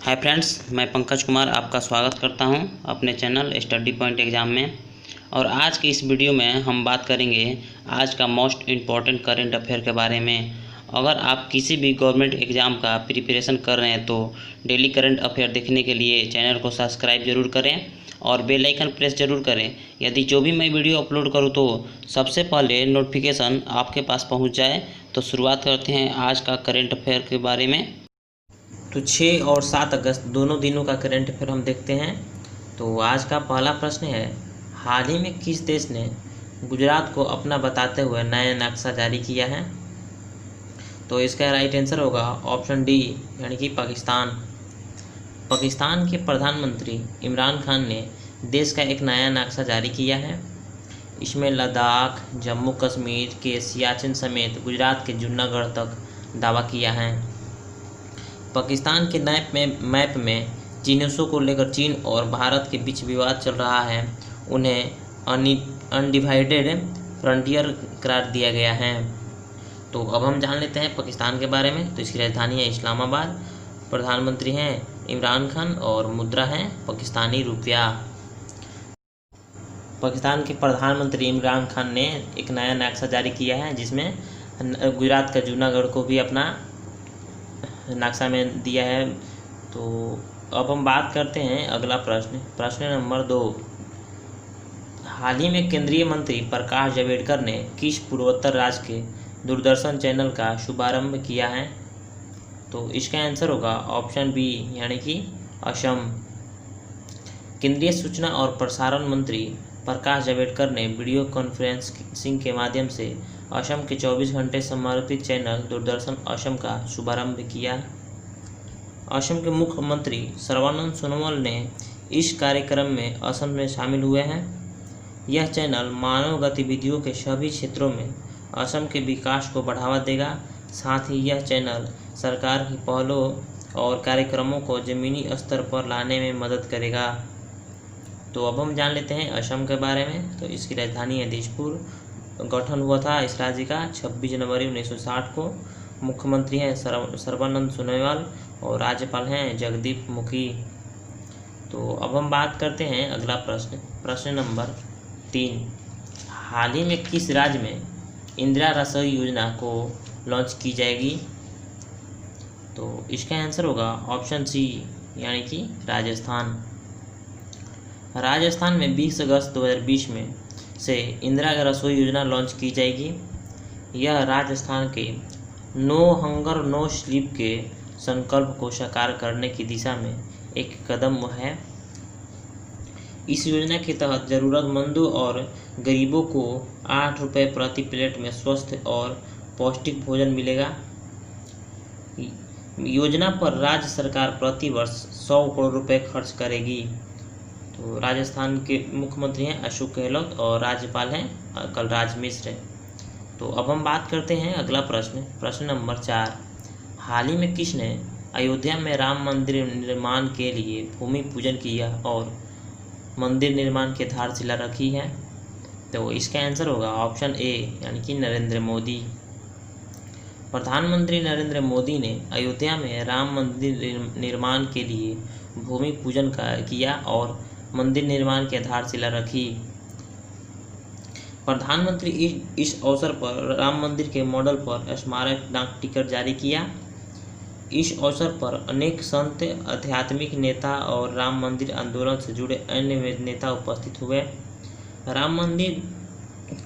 Hi friends, मैं पंकज कुमार आपका स्वागत करता हूं अपने चैनल स्टडी पॉइंट एग्ज़ाम में। और आज की इस वीडियो में हम बात करेंगे आज का मोस्ट इम्पॉर्टेंट करंट अफेयर के बारे में। अगर आप किसी भी गवर्नमेंट एग्ज़ाम का प्रिपरेशन कर रहे हैं तो डेली करंट अफेयर देखने के लिए चैनल को सब्सक्राइब ज़रूर करें और बेल आइकन प्रेस ज़रूर करें। यदि जो भी मैं वीडियो अपलोड करूँ तो सबसे पहले नोटिफिकेशन आपके पास पहुँच जाए। तो शुरुआत करते हैं आज का करंट अफेयर के बारे में। तो 6 और 7 अगस्त दोनों दिनों का करंट अफेयर हम देखते हैं। तो आज का पहला प्रश्न है, हाल ही में किस देश ने गुजरात को अपना बताते हुए नया नक्शा जारी किया है? तो इसका राइट आंसर होगा ऑप्शन डी यानी कि पाकिस्तान। पाकिस्तान के प्रधानमंत्री इमरान खान ने देश का एक नया नक्शा जारी किया है। इसमें लद्दाख, जम्मू कश्मीर के सियाचिन समेत गुजरात के जूनागढ़ तक दावा किया है। पाकिस्तान के मैप में जिन्हों को लेकर चीन और भारत के बीच विवाद चल रहा है, उन्हें अनडिवाइडेड फ्रंटियर करार दिया गया है। तो अब हम जान लेते हैं पाकिस्तान के बारे में। तो इसकी राजधानी है इस्लामाबाद, प्रधानमंत्री हैं इमरान खान और मुद्रा है पाकिस्तानी रुपया। पाकिस्तान के प्रधानमंत्री इमरान खान ने एक नया नक्शा जारी किया है जिसमें गुजरात का जूनागढ़ को भी अपना नक्शा में दिया है। तो अब हम बात करते हैं अगला प्रश्न नंबर 2। हाल ही में केंद्रीय मंत्री प्रकाश जावड़ेकर ने किस पूर्वोत्तर राज्य के दूरदर्शन चैनल का शुभारंभ किया है? तो इसका आंसर होगा ऑप्शन बी यानी कि असम। केंद्रीय सूचना और प्रसारण मंत्री प्रकाश जावड़ेकर ने वीडियो कॉन्फ्रेंसिंग के माध्यम से असम के 24 घंटे समर्पित चैनल दूरदर्शन असम का शुभारंभ किया। असम के मुख्यमंत्री सर्बानंद सोनोवाल ने इस कार्यक्रम में असम में शामिल हुए हैं। यह चैनल मानव गतिविधियों के सभी क्षेत्रों में असम के विकास को बढ़ावा देगा। साथ ही यह चैनल सरकार की पहलों और कार्यक्रमों को ज़मीनी स्तर पर लाने में मदद करेगा। तो अब हम जान लेते हैं असम के बारे में। तो इसकी राजधानी है दिसपुर। गठन हुआ था इस राज्य का 26 जनवरी 1960 को। मुख्यमंत्री हैं सर्बानंद सोनोवाल और राज्यपाल हैं जगदीप मुखी। तो अब हम बात करते हैं अगला प्रश्न नंबर 3। हाल ही में किस राज्य में इंदिरा रसोई योजना को लॉन्च की जाएगी? तो इसका आंसर होगा ऑप्शन सी यानी कि राजस्थान। राजस्थान में 20 अगस्त 2020 में से इंदिरा रसोई योजना लॉन्च की जाएगी। यह राजस्थान के नो हंगर नो स्लीप के संकल्प को साकार करने की दिशा में एक कदम है। इस योजना के तहत ज़रूरतमंदों और गरीबों को 8 रुपये प्रति प्लेट में स्वस्थ और पौष्टिक भोजन मिलेगा। योजना पर राज्य सरकार प्रति वर्ष 100 करोड़ रुपये खर्च करेगी। तो राजस्थान के मुख्यमंत्री हैं अशोक गहलोत और राज्यपाल हैं कलराज मिश्र। तो अब हम बात करते हैं अगला प्रश्न नंबर 4। हाल ही में किसने अयोध्या में राम मंदिर निर्माण के लिए भूमि पूजन किया और मंदिर निर्माण की आधारशिला रखी है? तो इसका आंसर होगा ऑप्शन ए यानी कि नरेंद्र मोदी। प्रधानमंत्री नरेंद्र मोदी ने अयोध्या में राम मंदिर निर्माण के लिए भूमि पूजन किया और मंदिर निर्माण की आधारशिला रखी। प्रधानमंत्री इस अवसर पर राम मंदिर के मॉडल पर स्मारक डाक टिकट जारी किया। इस अवसर पर अनेक संत, आध्यात्मिक नेता और राम मंदिर आंदोलन से जुड़े अन्य नेता उपस्थित हुए। राम मंदिर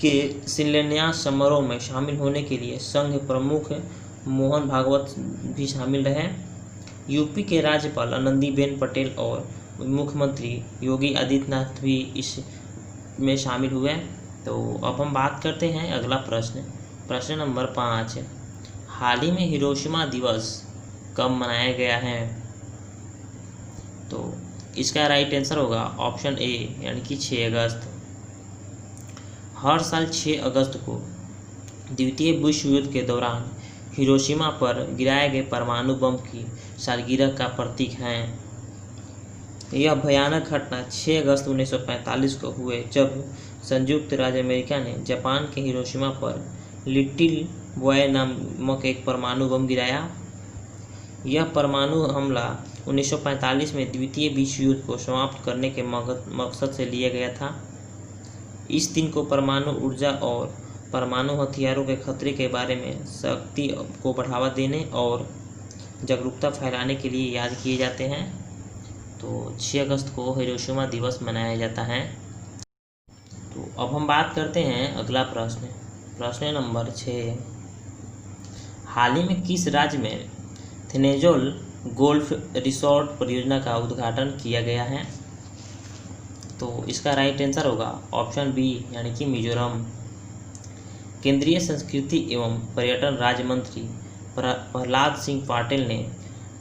के शिलान्यास समारोह में शामिल होने के लिए संघ प्रमुख मोहन भागवत भी शामिल रहे। यूपी के राज्यपाल आनंदीबेन पटेल और मुख्यमंत्री योगी आदित्यनाथ भी इस में शामिल हुए। तो अब हम बात करते हैं अगला प्रश्न नंबर 5। हाल ही में हिरोशिमा दिवस कब मनाया गया है? तो इसका राइट आंसर होगा ऑप्शन ए यानी कि 6 अगस्त। हर साल 6 अगस्त को द्वितीय विश्व युद्ध के दौरान हिरोशिमा पर गिराए गए परमाणु बम की सालगिरह का प्रतीक है। यह भयानक घटना 6 अगस्त 1945 को हुए जब संयुक्त राज्य अमेरिका ने जापान के हिरोशिमा पर लिटिल बॉय नामक एक परमाणु बम गिराया। यह परमाणु हमला 1945 में द्वितीय विश्व युद्ध को समाप्त करने के मकसद से लिया गया था। इस दिन को परमाणु ऊर्जा और परमाणु हथियारों के खतरे के बारे में शक्ति को बढ़ावा देने और जागरूकता फैलाने के लिए याद किए जाते हैं। तो 6 अगस्त को हिरोशिमा दिवस मनाया जाता है। तो अब हम बात करते हैं अगला प्रश्न नंबर 6। हाल ही में किस राज्य में थेनेजोल गोल्फ रिसोर्ट परियोजना का उद्घाटन किया गया है? तो इसका राइट आंसर होगा ऑप्शन बी यानी कि मिजोरम। केंद्रीय संस्कृति एवं पर्यटन राज्य मंत्री प्रहलाद सिंह पटेल ने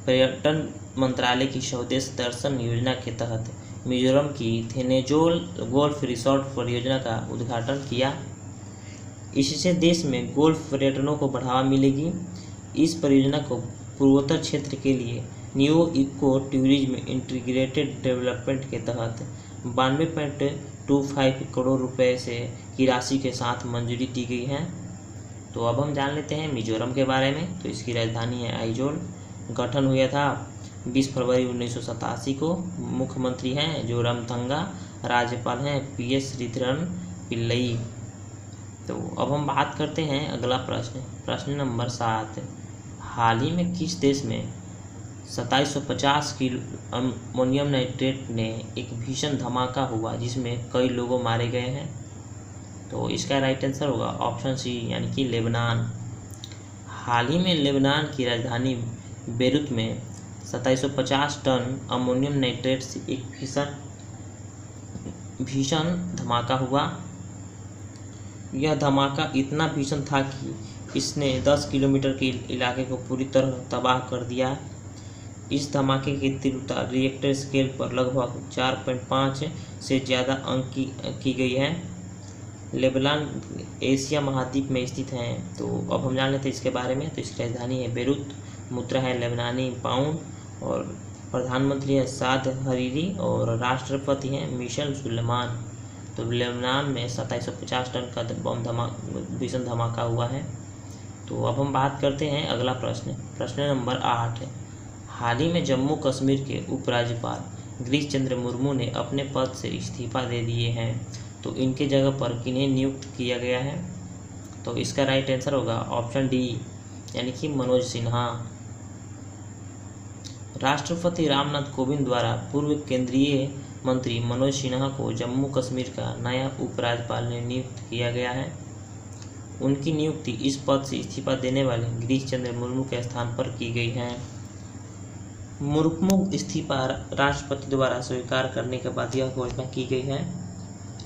पर्यटन मंत्रालय की स्वदेश दर्शन योजना के तहत मिजोरम की थेनेजोल गोल्फ रिसोर्ट परियोजना का उद्घाटन किया। इससे देश में गोल्फ पर्यटनों को बढ़ावा मिलेगी। इस परियोजना को पूर्वोत्तर क्षेत्र के लिए new eco tourism integrated development के तहत 92.25 करोड़ रुपए से की राशि के साथ मंजूरी दी गई है। तो अब हम जान लेते हैं मिजोरम के बारे में। तो इसकी राजधानी है आइजोल। गठन हुआ था 20 फरवरी 1987 को। मुख्यमंत्री हैं जोरामथंगा, राज्यपाल हैं PS श्रीधरन पिल्लई। तो अब हम बात करते हैं अगला प्रश्न नंबर 7। हाल ही में किस देश में 2750 किलो अमोनियम नाइट्रेट ने एक भीषण धमाका हुआ जिसमें कई लोग मारे गए हैं? तो इसका राइट आंसर होगा ऑप्शन सी यानी कि लेबनान। हाल ही में लेबनान की राजधानी बेरूत में 2750 टन अमोनियम नाइट्रेट से एक भीषण धमाका हुआ। यह धमाका इतना भीषण था कि इसने 10 किलोमीटर के इलाके को पूरी तरह तबाह कर दिया। इस धमाके की तीव्रता रिएक्टर स्केल पर लगभग 4.5 से ज़्यादा अंक की गई है। लेबनान एशिया महाद्वीप में स्थित है। तो अब हम जान लेते हैं इसके बारे में। तो इसकी राजधानी है बेरूत, मुद्रा है लेबनानी पाउंड और प्रधानमंत्री है साद हरीरी और राष्ट्रपति हैं मिशेल सुलेमान। तो लेबनान में 2750 टन का भीषण धमाका हुआ है। तो अब हम बात करते हैं अगला प्रश्न नंबर 8। हाल ही में जम्मू कश्मीर के उपराज्यपाल गिरीश चंद्र मुर्मू ने अपने पद से इस्तीफा दे दिए हैं। तो इनके जगह पर किन्हें नियुक्त किया गया है? तो इसका राइट आंसर होगा ऑप्शन डी यानी कि मनोज सिन्हा। राष्ट्रपति रामनाथ कोविंद द्वारा पूर्व केंद्रीय मंत्री मनोज सिन्हा को जम्मू कश्मीर का नया उपराज्यपाल ने नियुक्त किया गया है। उनकी नियुक्ति इस पद से इस्तीफा देने वाले गिरीश चंद्र मुर्मू के स्थान पर की गई है। मुर्मू इस्तीफा राष्ट्रपति द्वारा स्वीकार करने के बाद यह घोषणा की गई है।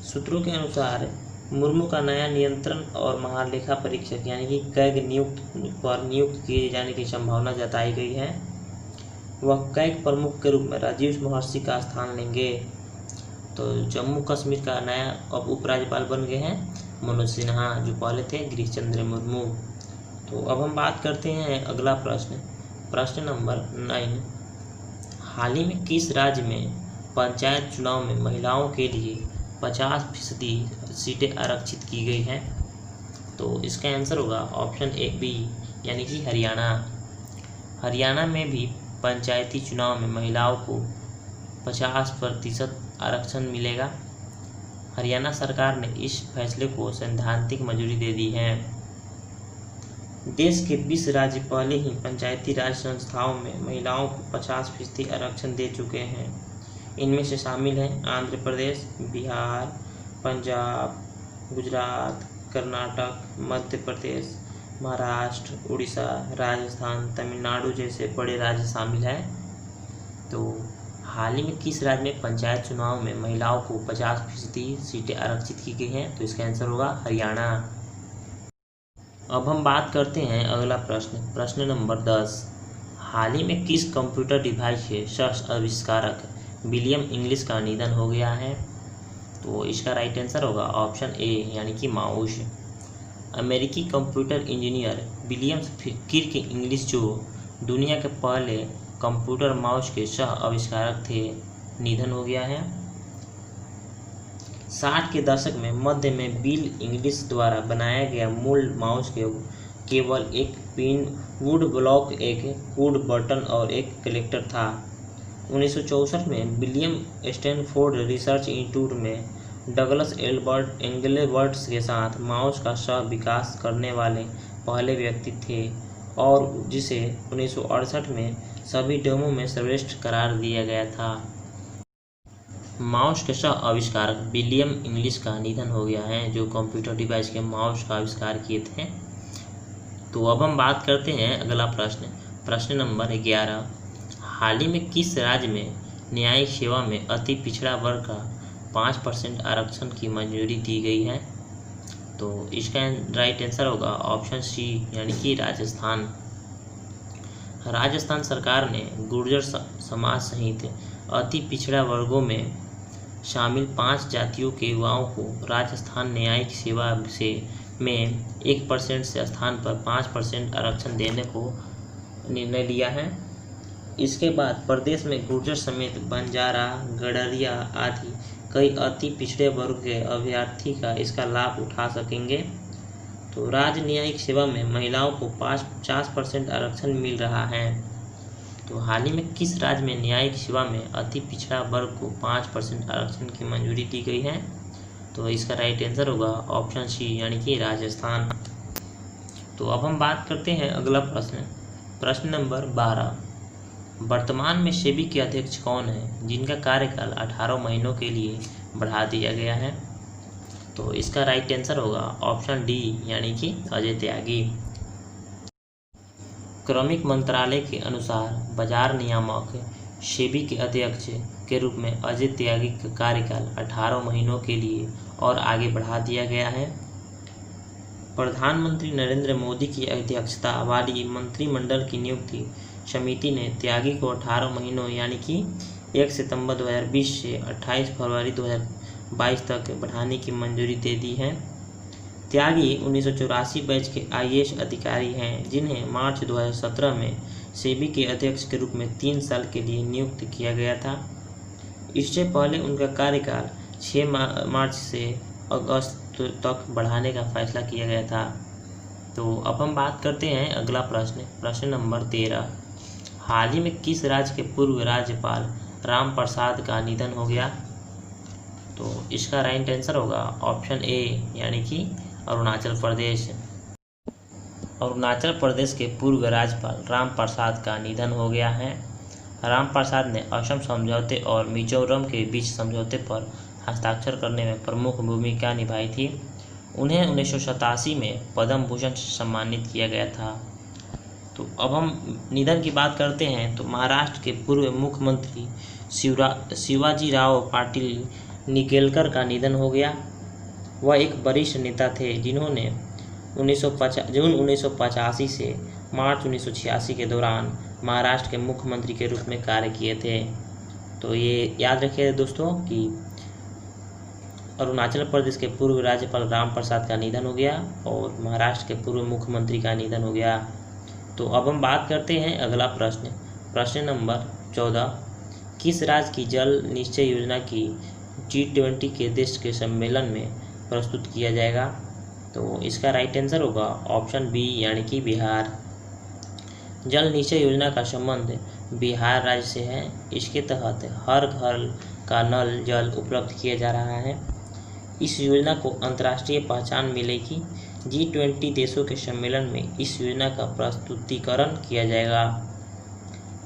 सूत्रों के अनुसार मुर्मू का नया नियंत्रण और महालेखा परीक्षक यानी कि कैग नियुक्त किए जाने की संभावना जताई गई है। वह कैग प्रमुख के रूप में राजीव महर्षि का स्थान लेंगे। तो जम्मू कश्मीर का नया अब उपराज्यपाल बन गए हैं मनोज सिन्हा, जो पहले थे गिरीश चंद्र मुर्मू। तो अब हम बात करते हैं अगला प्रश्न नंबर 9। हाल ही में किस राज्य में पंचायत चुनाव में महिलाओं के लिए 50% सीटें आरक्षित की गई हैं? तो इसका आंसर होगा ऑप्शन ए बी यानी कि हरियाणा। हरियाणा में भी पंचायती चुनाव में महिलाओं को 50% आरक्षण मिलेगा। हरियाणा सरकार ने इस फैसले को सैद्धांतिक मंजूरी दे दी है। देश के 20 राज्य पहले ही पंचायती राज संस्थाओं में महिलाओं को 50% आरक्षण दे चुके हैं। इनमें से शामिल हैं आंध्र प्रदेश, बिहार, पंजाब, गुजरात, कर्नाटक, मध्य प्रदेश, महाराष्ट्र, उड़ीसा, राजस्थान, तमिलनाडु जैसे बड़े राज्य शामिल हैं। तो हाल ही में किस राज्य में पंचायत चुनाव में महिलाओं को 50% सीटें आरक्षित की गई हैं? तो इसका आंसर होगा हरियाणा। अब हम बात करते हैं अगला प्रश्न नंबर 10। हाल ही में किस कंप्यूटर डिवाइस के सह आविष्कारक विलियम इंग्लिश का निधन हो गया है? तो इसका राइट आंसर होगा ऑप्शन ए यानी कि माउस। अमेरिकी computer engineer William Kirk English, जो दुनिया के पहले कंप्यूटर माउस के सह आविष्कारक थे, निधन हो गया है। 60 के दशक में मध्य में बिल इंग्लिश द्वारा बनाया गया मूल माउस केवल एक पिन वुड ब्लॉक, एक वुड बटन और एक कलेक्टर था। 1964 में विलियम स्टैनफोर्ड रिसर्च इंस्टीट्यूट में डगलस एंगलेबर्ट के साथ माउस का सह विकास करने वाले पहले व्यक्ति थे और जिसे 1968 में सभी डेमो में सर्वश्रेष्ठ करार दिया गया था। माउस के सह आविष्कारक विलियम इंग्लिश का निधन हो गया है, जो कंप्यूटर डिवाइस के माउस का आविष्कार किए थे। तो अब हम बात करते हैं अगला प्रश्न नंबर 11। हाल ही में किस राज्य में न्यायिक सेवा में अति पिछड़ा वर्ग का 5% आरक्षण की मंजूरी दी गई है? तो इसका राइट आंसर होगा ऑप्शन सी, यानी कि राजस्थान। राजस्थान सरकार ने गुर्जर समाज सहित अति पिछड़ा वर्गों में शामिल 5 जातियों के युवाओं को राजस्थान न्यायिक सेवा में 1% से स्थान पर 5% आरक्षण देने को निर्णय लिया है। इसके बाद प्रदेश में गुर्जर समेत बंजारा, गडरिया आदि कई अति पिछड़े वर्ग के अभ्यर्थी का इसका लाभ उठा सकेंगे। तो राज्य न्यायिक सेवा में महिलाओं को 50% आरक्षण मिल रहा है। तो हाल ही में किस राज्य में न्यायिक सेवा में अति पिछड़ा वर्ग को 5% आरक्षण की मंजूरी दी गई है? तो इसका राइट आंसर होगा ऑप्शन सी, यानी कि राजस्थान। तो अब हम बात करते हैं अगला प्रश्न नंबर 12। वर्तमान में सेबी के अध्यक्ष कौन है जिनका कार्यकाल 18 महीनों के लिए बढ़ा दिया गया है? तो इसका राइट आंसर होगा ऑप्शन डी, यानी कि अजय त्यागी। क्रमिक मंत्रालय के अनुसार बाजार नियामक सेबी के अध्यक्ष के रूप में अजय त्यागी का कार्यकाल 18 महीनों के लिए और आगे बढ़ा दिया गया है। प्रधानमंत्री नरेंद्र मोदी की अध्यक्षता वाली मंत्रिमंडल की नियुक्ति समिति ने त्यागी को 18 महीनों यानी कि 1 सितंबर 2020 से 28 फरवरी 2022 तक बढ़ाने की मंजूरी दे दी है। त्यागी 1984 बैच के IAS अधिकारी हैं, जिन्हें मार्च 2017 में सेबी के अध्यक्ष के रूप में 3 साल के लिए नियुक्त किया गया था। इससे पहले उनका कार्यकाल 6 मार्च से अगस्त तक बढ़ाने का फैसला किया गया था। तो अब हम बात करते हैं अगला प्रश्न नंबर 13। हाल ही में किस राज्य के पूर्व राज्यपाल राम प्रसाद का निधन हो गया? तो इसका राइट आंसर होगा ऑप्शन ए, यानी कि अरुणाचल प्रदेश। अरुणाचल प्रदेश के पूर्व राज्यपाल राम प्रसाद का निधन हो गया है। राम प्रसाद ने असम समझौते और मिजोरम के बीच समझौते पर हस्ताक्षर करने में प्रमुख भूमिका निभाई थी। उन्हें 1987 में पद्म भूषण से सम्मानित किया गया था। तो अब हम निधन की बात करते हैं। तो महाराष्ट्र के पूर्व मुख्यमंत्री शिवाजीराव पाटिल निगेलकर का निधन हो गया। वह एक वरिष्ठ नेता थे जिन्होंने जून 1985 से मार्च 1986 के दौरान महाराष्ट्र के मुख्यमंत्री के रूप में कार्य किए थे। तो ये याद रखिए दोस्तों कि अरुणाचल प्रदेश के पूर्व राज्यपाल राम प्रसाद का निधन हो गया और महाराष्ट्र के पूर्व मुख्यमंत्री का निधन हो गया। तो अब हम बात करते हैं अगला प्रश्न नंबर 14। किस राज्य की जल निश्चय योजना की G20 के देश के सम्मेलन में प्रस्तुत किया जाएगा? तो इसका राइट आंसर होगा ऑप्शन बी, यानी कि बिहार। जल निश्चय योजना का संबंध बिहार राज्य से है। इसके तहत हर घर का नल जल उपलब्ध किया जा रहा है। इस योजना को अंतर्राष्ट्रीय पहचान मिलेगी। G20 देशों के सम्मेलन में इस योजना का प्रस्तुतिकरण किया जाएगा।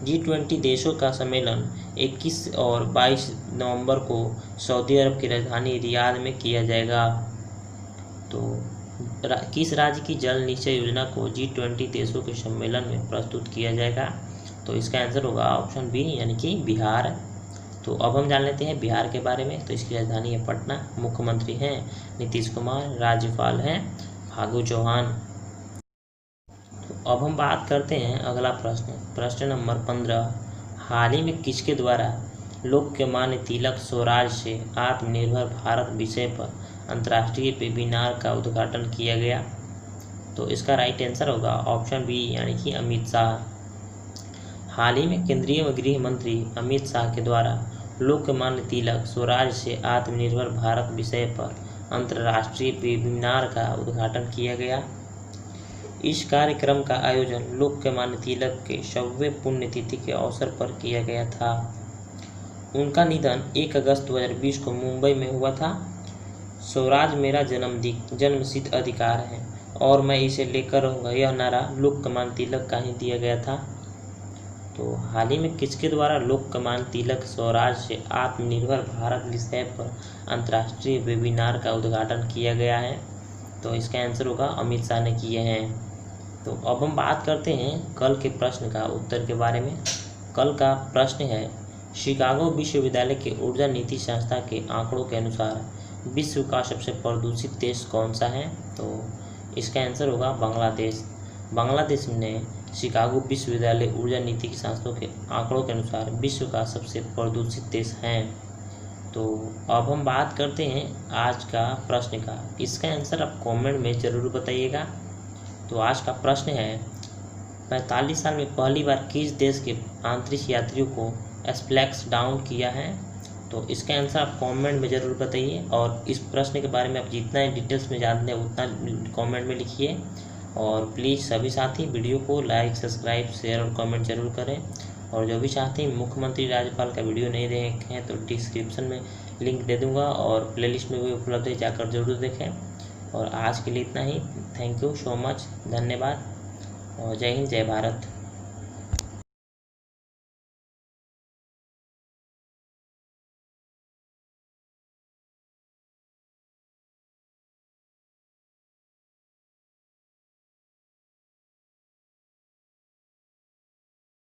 G20 देशों का सम्मेलन 21 और 22 नवंबर को सऊदी अरब की राजधानी रियाद में किया जाएगा। तो किस राज्य की जल निश्चय योजना को G20 देशों के सम्मेलन में प्रस्तुत किया जाएगा? तो इसका आंसर होगा ऑप्शन बी, यानी कि बिहार। तो अब हम जान लेते हैं बिहार के बारे में। तो इसकी राजधानी है पटना। मुख्यमंत्री हैं नीतीश कुमार, राज्यपाल हैं फागू चौहान। तो अब हम बात करते हैं अगला प्रश्न नंबर 15। हाल ही में किसके द्वारा लोकमान्य तिलक स्वराज से आत्मनिर्भर भारत विषय पर अंतर्राष्ट्रीय वेबिनार का उद्घाटन किया गया? तो इसका राइट आंसर होगा ऑप्शन बी, यानी कि अमित शाह। हाल ही में केंद्रीय गृह मंत्री अमित शाह के द्वारा लोकमान्य तिलक स्वराज से आत्मनिर्भर भारत विषय पर अंतर्राष्ट्रीय वेबिनार का उद्घाटन किया गया। इस कार्यक्रम का आयोजन लोकमान्य तिलक के 100वें पुण्यतिथि के अवसर पर किया गया था। उनका निधन 1 अगस्त 2020 को मुंबई में हुआ था। स्वराज मेरा जन्मसिद्ध अधिकार है और मैं इसे लेकर रहूँगा, यह नारा लोकमान्य तिलक का ही दिया गया था। तो हाल ही में किसके द्वारा लोकमान्य तिलक स्वराज से आत्मनिर्भर भारत विषय पर अंतर्राष्ट्रीय वेबिनार का उद्घाटन किया गया है? तो इसका आंसर होगा अमित शाह ने किए हैं। तो अब हम बात करते हैं कल के प्रश्न का उत्तर के बारे में। कल का प्रश्न है, शिकागो विश्वविद्यालय के ऊर्जा नीति संस्था के आंकड़ों के अनुसार विश्व का सबसे प्रदूषित देश कौन सा है? तो इसका आंसर होगा बांग्लादेश। बांग्लादेश ने शिकागो विश्वविद्यालय ऊर्जा नीति की संस्थाओं के आंकड़ों के अनुसार विश्व का सबसे प्रदूषित देश है। तो अब हम बात करते हैं आज का प्रश्न का। इसका आंसर आप कमेंट में ज़रूर बताइएगा। तो आज का प्रश्न है, 45 साल में पहली बार किस देश के अंतरिक्ष यात्रियों को स्प्लैश डाउन किया है? तो इसका आंसर आप कमेंट में ज़रूर बताइए। और इस प्रश्न के बारे में आप जितना डिटेल्स में जानते हैं उतना कमेंट में लिखिए। और प्लीज़ सभी साथी वीडियो को लाइक, सब्सक्राइब, शेयर और कमेंट जरूर करें। और जो भी साथी मुख्यमंत्री राज्यपाल का वीडियो नहीं देखे हैं तो डिस्क्रिप्शन में लिंक दे दूंगा और प्लेलिस्ट में भी उपलब्ध है, जाकर जरूर देखें। और आज के लिए इतना ही। थैंक यू सो मच, धन्यवाद और जय हिंद, जय भारत।